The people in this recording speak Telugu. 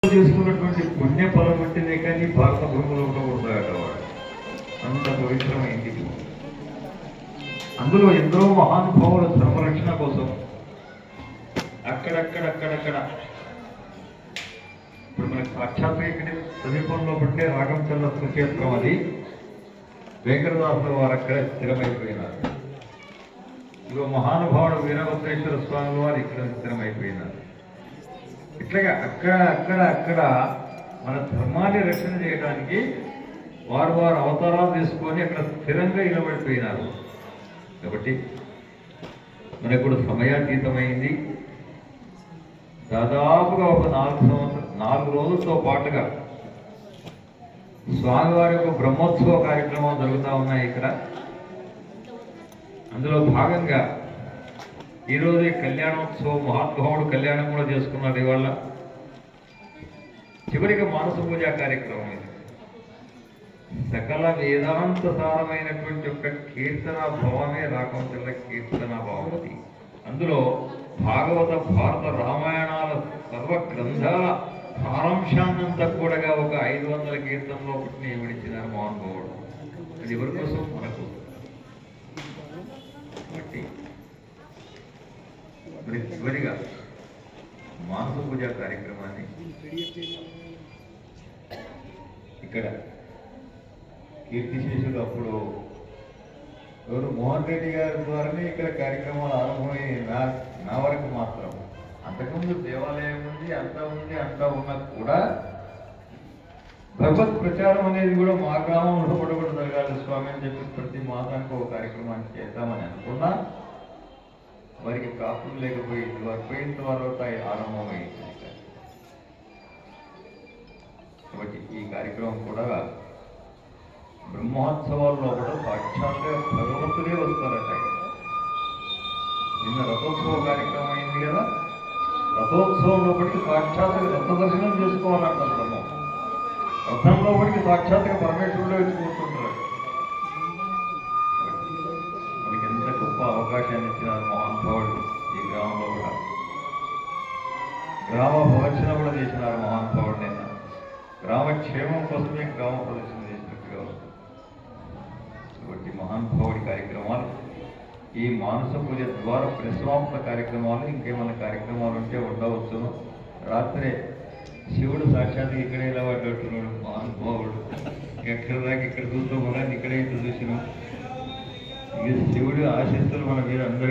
చేసుకున్నటువంటి పుణ్య ఫలం ఉంటేనే కానీ భారత భూములు ఉండకూడదట వాడు. అంత పవిత్రమైంది. అందులో ఎందరో మహానుభావుల ధర్మరక్షణ కోసం అక్కడక్కడక్కడక్కడ ఇప్పుడు మనకి సాక్షాత్ ఇక్కడ సమీపంలో పట్టే రాగంచల్ల క్షేత్రం అది. వెంకటదాసుల వారు అక్కడ స్థిరమైపోయినారు. ఇదిగో మహానుభావుడు వీరభద్రేశ్వర స్వామి వారు ఇక్కడ స్థిరమైపోయినారు. ఇట్లాగా అక్కడ మన ధర్మాన్ని రక్షణ చేయడానికి వారు అవతారాలు తీసుకొని అక్కడ స్థిరంగా నిలబడిపోయినారు. కాబట్టి మనకు కూడా సమయాతీతమైంది. దాదాపుగా ఒక 4 రోజులతో పాటుగా స్వామివారి యొక్క బ్రహ్మోత్సవ కార్యక్రమాలు జరుగుతూ ఉన్నాయి ఇక్కడ. అందులో భాగంగా ఈరోజు కళ్యాణోత్సవం, మహానుభావుడు కళ్యాణం కూడా చేసుకున్నారు. ఇవాళ చివరిగా మానస పూజ కార్యక్రమం ఇది. సకల వేదాంత సారమైనటువంటి యొక్క కీర్తన భావమే రాకంచల్ల కీర్తన భావతి. అందులో భాగవత, భారత, రామాయణాల సర్వ గ్రంథాల సారాంశాన్నంతా కూడా ఒక 500 కీర్తనలో పుట్టిన విడిచినారు మహానుభావుడు. అది ఎవరి కోసం? మనకు. మరి చివరిగా మానస పూజ కార్యక్రమాన్ని ఇక్కడ కీర్తిశేషులు అప్పుడు ఎవరు మోహన్ రెడ్డి గారి ద్వారానే ఇక్కడ కార్యక్రమాలు ఆరంభమయ్యి నా వరకు మాత్రం. అంతకుముందు దేవాలయం ఉంది, అంతా ఉన్నా కూడా భగవత్ ప్రచారం అనేది కూడా మా గ్రామంలో కూడా జరగాలి స్వామి అని చెప్పి ప్రతి మాసానికి ఒక కార్యక్రమాన్ని చేద్దామని అనుకున్నా. వారికి కాపులు లేకపోయింది. వారు పోయిన తర్వాత ఆరంభమైంది. కాబట్టి ఈ కార్యక్రమం కూడా బ్రహ్మోత్సవాల్లో కూడా సాక్షాత్గా భగవంతుడే వస్తారట. నిన్న రథోత్సవ కార్యక్రమం అయింది కదా. రథోత్సవంలో పడికి సాక్షాత్గా రథ దర్శనం చేసుకోవాలంట బ్రహ్మం. రథంలో పడికి సాక్షాత్గా పరమేశ్వరుడే వచ్చి కూర్చుంటారు. మనకి ఎంత గొప్ప అవకాశాన్ని ఇచ్చినారు మహానుభావుడు. ఈ గ్రామంలో కూడా గ్రామ ప్రదక్షిణ కూడా చేసినారు మహానుభావుడు. నేను గ్రామ క్షేమం కోసమే గ్రామ ప్రదక్షిణ చేసినట్టుగా వస్తుంది. కాబట్టి మహానుభావుడి కార్యక్రమాలు, ఈ మానస పూజ ద్వారా పరిశ్రాంత కార్యక్రమాలు, ఇంకేమైనా కార్యక్రమాలు ఉంటే ఉండవచ్చును. రాత్రే శివుడు సాక్షాత్ ఇక్కడే ఇలా పడ్డట్టున్నాడు మహానుభావుడు. ఎక్కడ దాకా ఇక్కడ చూస్తూ మనం ఇక్కడే చూసినాం. ఇక శివుడు ఆశిస్తులు మన మీద అందరికీ